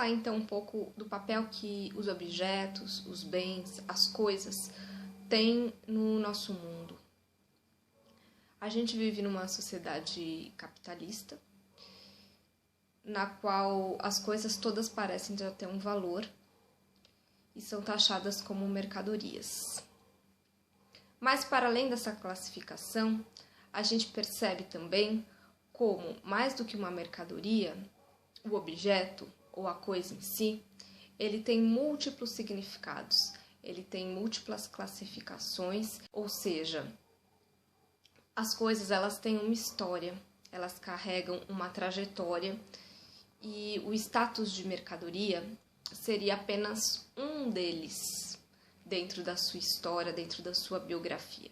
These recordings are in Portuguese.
falar então um pouco do papel que os objetos, os bens, as coisas têm no nosso mundo. A gente vive numa sociedade capitalista, na qual as coisas todas parecem já ter um valor e são taxadas como mercadorias. Mas, para além dessa classificação, a gente percebe também como, mais do que uma mercadoria, o objeto ou a coisa em si, ele tem múltiplos significados, ele tem múltiplas classificações, ou seja, as coisas elas têm uma história, elas carregam uma trajetória e o status de mercadoria seria apenas um deles dentro da sua história, dentro da sua biografia.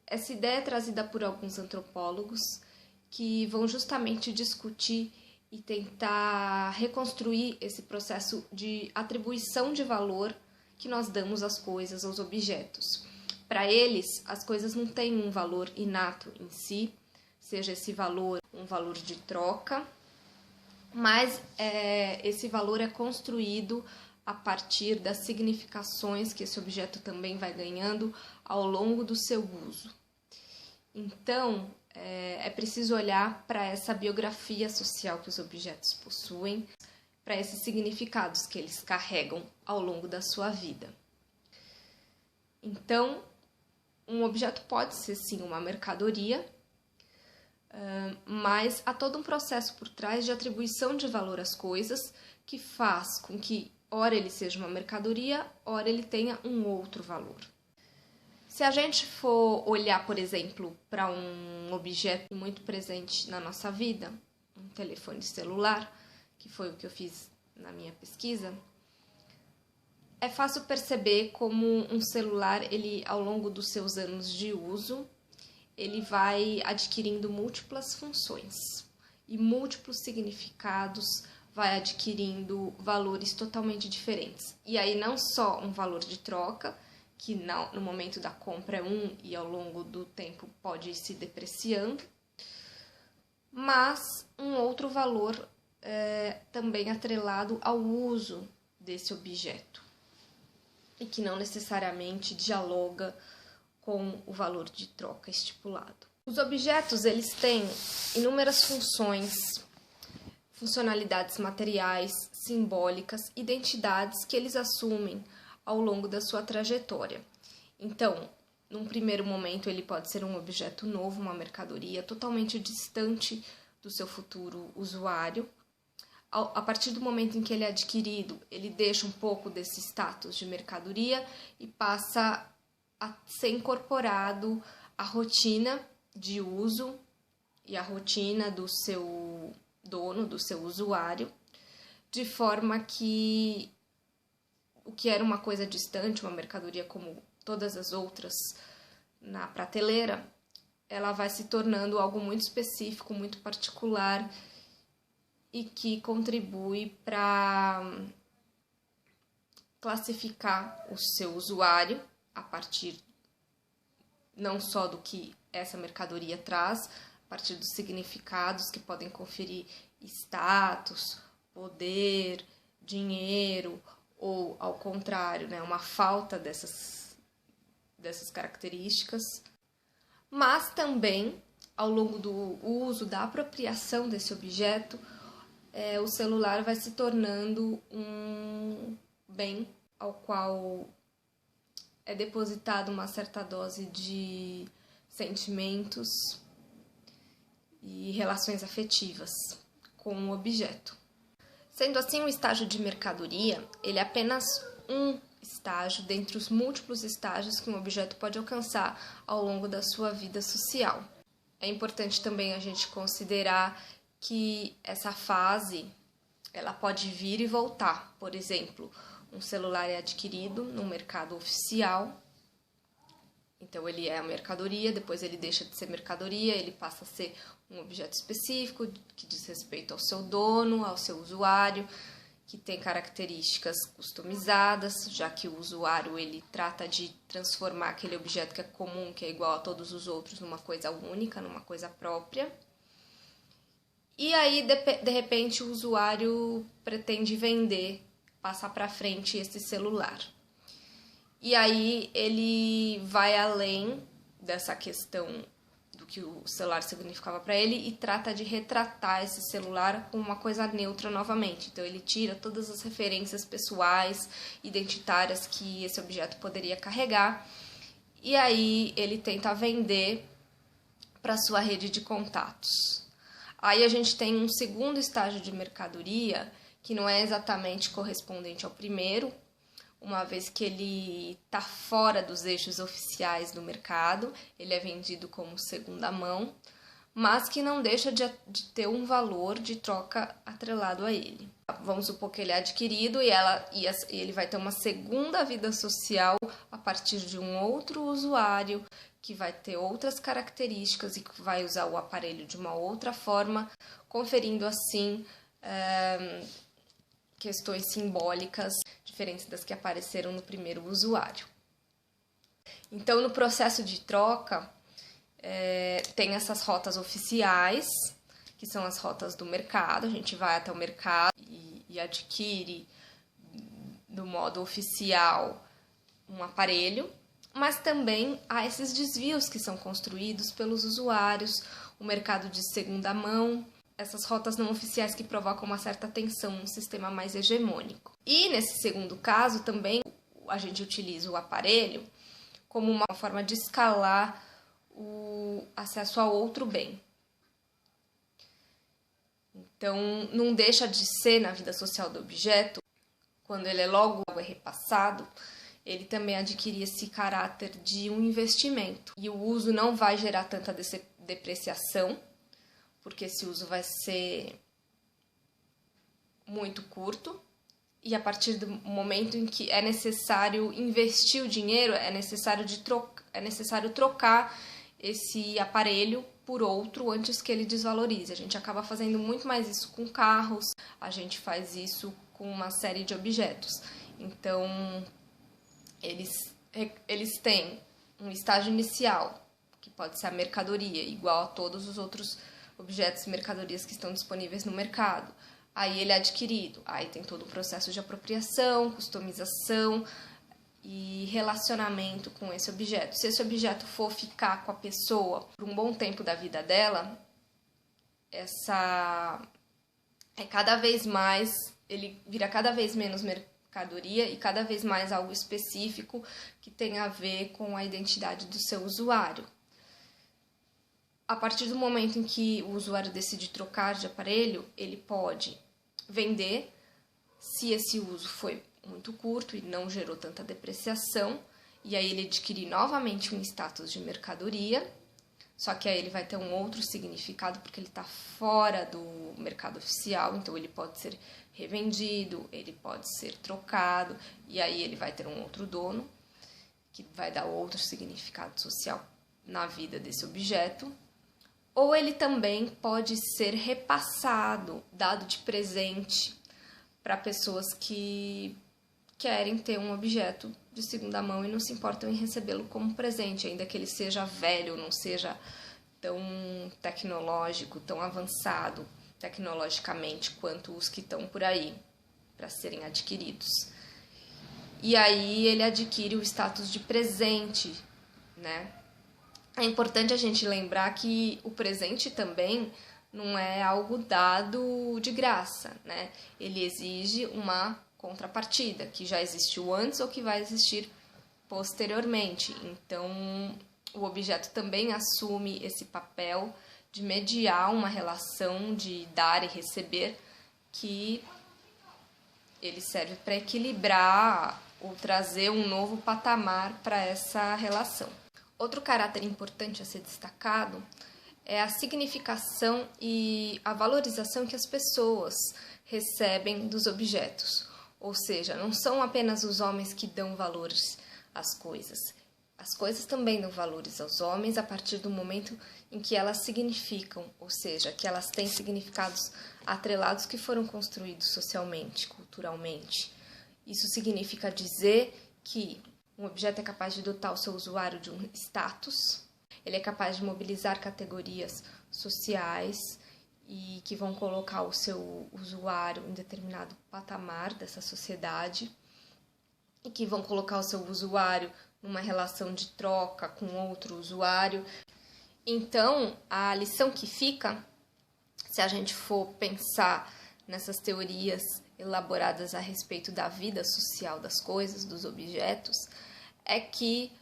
Essa ideia é trazida por alguns antropólogos que vão justamente discutir e tentar reconstruir esse processo de atribuição de valor que nós damos às coisas, aos objetos. Para eles, as coisas não têm um valor inato em si, seja esse valor um valor de troca, mas esse valor é construído a partir das significações que esse objeto também vai ganhando ao longo do seu uso. Então, é preciso olhar para essa biografia social que os objetos possuem, para esses significados que eles carregam ao longo da sua vida. Então, um objeto pode ser sim uma mercadoria, mas há todo um processo por trás de atribuição de valor às coisas que faz com que, ora ele seja uma mercadoria, ora ele tenha um outro valor. Se a gente for olhar, por exemplo, para um objeto muito presente na nossa vida, um telefone celular, que foi o que eu fiz na minha pesquisa, é fácil perceber como um celular, ele, ao longo dos seus anos de uso, ele vai adquirindo múltiplas funções e múltiplos significados, vai adquirindo valores totalmente diferentes. E aí não só um valor de troca, que no momento da compra é um e ao longo do tempo pode ir se depreciando, mas um outro valor também atrelado ao uso desse objeto e que não necessariamente dialoga com o valor de troca estipulado. Os objetos, eles têm inúmeras funções, funcionalidades materiais, simbólicas, identidades que eles assumem ao longo da sua trajetória. Então, num primeiro momento, ele pode ser um objeto novo, uma mercadoria totalmente distante do seu futuro usuário. A partir do momento em que ele é adquirido, ele deixa um pouco desse status de mercadoria e passa a ser incorporado à rotina de uso e à rotina do seu dono, do seu usuário, de forma que o que era uma coisa distante, uma mercadoria como todas as outras na prateleira, ela vai se tornando algo muito específico, muito particular e que contribui para classificar o seu usuário a partir não só do que essa mercadoria traz, a partir dos significados que podem conferir status, poder, dinheiro, ou ao contrário, né, uma falta dessas características, mas também ao longo do uso, da apropriação desse objeto, o celular vai se tornando um bem ao qual é depositada uma certa dose de sentimentos e relações afetivas com o objeto. Sendo assim, o estágio de mercadoria, ele é apenas um estágio dentre os múltiplos estágios que um objeto pode alcançar ao longo da sua vida social. É importante também a gente considerar que essa fase ela pode vir e voltar. Por exemplo, um celular é adquirido no mercado oficial, então ele é a mercadoria, depois ele deixa de ser mercadoria, ele passa a ser um objeto específico que diz respeito ao seu dono, ao seu usuário, que tem características customizadas, já que o usuário ele trata de transformar aquele objeto que é comum, que é igual a todos os outros, numa coisa única, numa coisa própria. E aí, de repente, o usuário pretende vender, passar para frente esse celular. E aí ele vai além dessa questão do que o celular significava para ele e trata de retratar esse celular como uma coisa neutra novamente. Então ele tira todas as referências pessoais, identitárias que esse objeto poderia carregar, e aí ele tenta vender para sua rede de contatos. Aí a gente tem um segundo estágio de mercadoria que não é exatamente correspondente ao primeiro, uma vez que ele está fora dos eixos oficiais do mercado, ele é vendido como segunda mão, mas que não deixa de ter um valor de troca atrelado a ele. Vamos supor que ele é adquirido e ele vai ter uma segunda vida social a partir de um outro usuário que vai ter outras características e que vai usar o aparelho de uma outra forma, conferindo assim questões simbólicas diferentes das que apareceram no primeiro usuário. Então, no processo de troca, tem essas rotas oficiais, que são as rotas do mercado. A gente vai até o mercado e adquire, do modo oficial, um aparelho, mas também há esses desvios que são construídos pelos usuários, o mercado de segunda mão, essas rotas não oficiais que provocam uma certa tensão num sistema mais hegemônico. E nesse segundo caso também a gente utiliza o aparelho como uma forma de escalar o acesso a outro bem. Então não deixa de ser na vida social do objeto, quando ele logo é repassado, ele também adquire esse caráter de um investimento. E o uso não vai gerar tanta depreciação, porque esse uso vai ser muito curto, e a partir do momento em que é necessário investir o dinheiro, é necessário trocar esse aparelho por outro antes que ele desvalorize. A gente acaba fazendo muito mais isso com carros, a gente faz isso com uma série de objetos. Então, eles têm um estágio inicial, que pode ser a mercadoria, igual a todos os outros objetos e mercadorias que estão disponíveis no mercado. Aí ele é adquirido, aí tem todo o processo de apropriação, customização e relacionamento com esse objeto. Se esse objeto for ficar com a pessoa por um bom tempo da vida dela, ele vira cada vez menos mercadoria e cada vez mais algo específico que tem a ver com a identidade do seu usuário. A partir do momento em que o usuário decide trocar de aparelho, ele pode vender, se esse uso foi muito curto e não gerou tanta depreciação, e aí ele adquire novamente um status de mercadoria, só que aí ele vai ter um outro significado porque ele está fora do mercado oficial, então ele pode ser revendido, ele pode ser trocado, e aí ele vai ter um outro dono, que vai dar outro significado social na vida desse objeto. Ou ele também pode ser repassado, dado de presente para pessoas que querem ter um objeto de segunda mão e não se importam em recebê-lo como presente, ainda que ele seja velho, não seja tão tecnológico, tão avançado tecnologicamente quanto os que estão por aí para serem adquiridos. E aí ele adquire o status de presente, né? É importante a gente lembrar que o presente também não é algo dado de graça, né? Ele exige uma contrapartida, que já existiu antes ou que vai existir posteriormente. Então, o objeto também assume esse papel de mediar uma relação de dar e receber, que ele serve para equilibrar ou trazer um novo patamar para essa relação. Outro caráter importante a ser destacado é a significação e a valorização que as pessoas recebem dos objetos. Ou seja, não são apenas os homens que dão valores às coisas. As coisas também dão valores aos homens a partir do momento em que elas significam, ou seja, que elas têm significados atrelados que foram construídos socialmente, culturalmente. Isso significa dizer que um objeto é capaz de dotar o seu usuário de um status, ele é capaz de mobilizar categorias sociais e que vão colocar o seu usuário em determinado patamar dessa sociedade e que vão colocar o seu usuário numa relação de troca com outro usuário. Então, a lição que fica, se a gente for pensar nessas teorias elaboradas a respeito da vida social das coisas, dos objetos, é que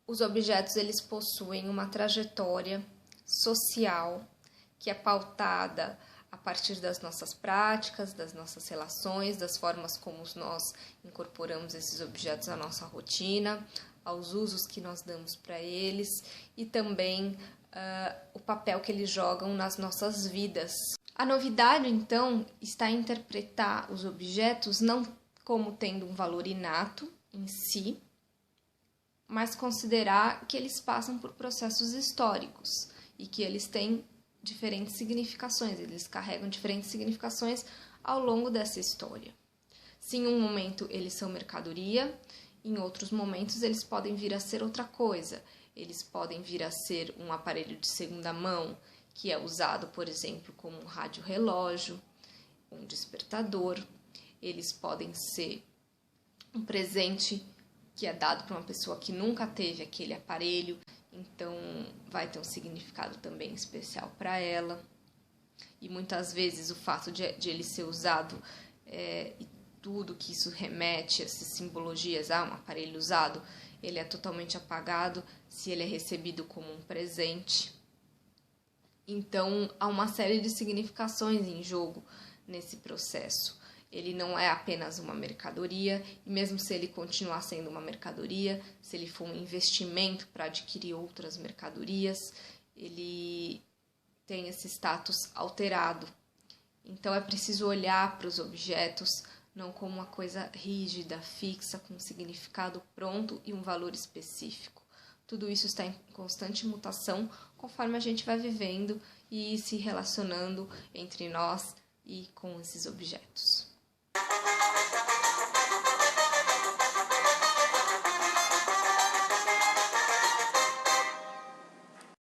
os objetos eles possuem uma trajetória social que é pautada a partir das nossas práticas, das nossas relações, das formas como nós incorporamos esses objetos à nossa rotina, aos usos que nós damos para eles e também o papel que eles jogam nas nossas vidas. A novidade, então, está em interpretar os objetos não como tendo um valor inato em si, mas considerar que eles passam por processos históricos e que eles têm diferentes significações, eles carregam diferentes significações ao longo dessa história. Se em um momento eles são mercadoria, em outros momentos eles podem vir a ser outra coisa. Eles podem vir a ser um aparelho de segunda mão, que é usado, por exemplo, como um rádio-relógio, um despertador. Eles podem ser um presente que é dado para uma pessoa que nunca teve aquele aparelho, então vai ter um significado também especial para ela. E muitas vezes o fato de ele ser usado e tudo que isso remete, essas simbologias, um aparelho usado, ele é totalmente apagado se ele é recebido como um presente. Então, há uma série de significações em jogo nesse processo. Ele não é apenas uma mercadoria, e mesmo se ele continuar sendo uma mercadoria, se ele for um investimento para adquirir outras mercadorias, ele tem esse status alterado. Então, é preciso olhar para os objetos não como uma coisa rígida, fixa, com um significado pronto e um valor específico. Tudo isso está em constante mutação conforme a gente vai vivendo e se relacionando entre nós e com esses objetos.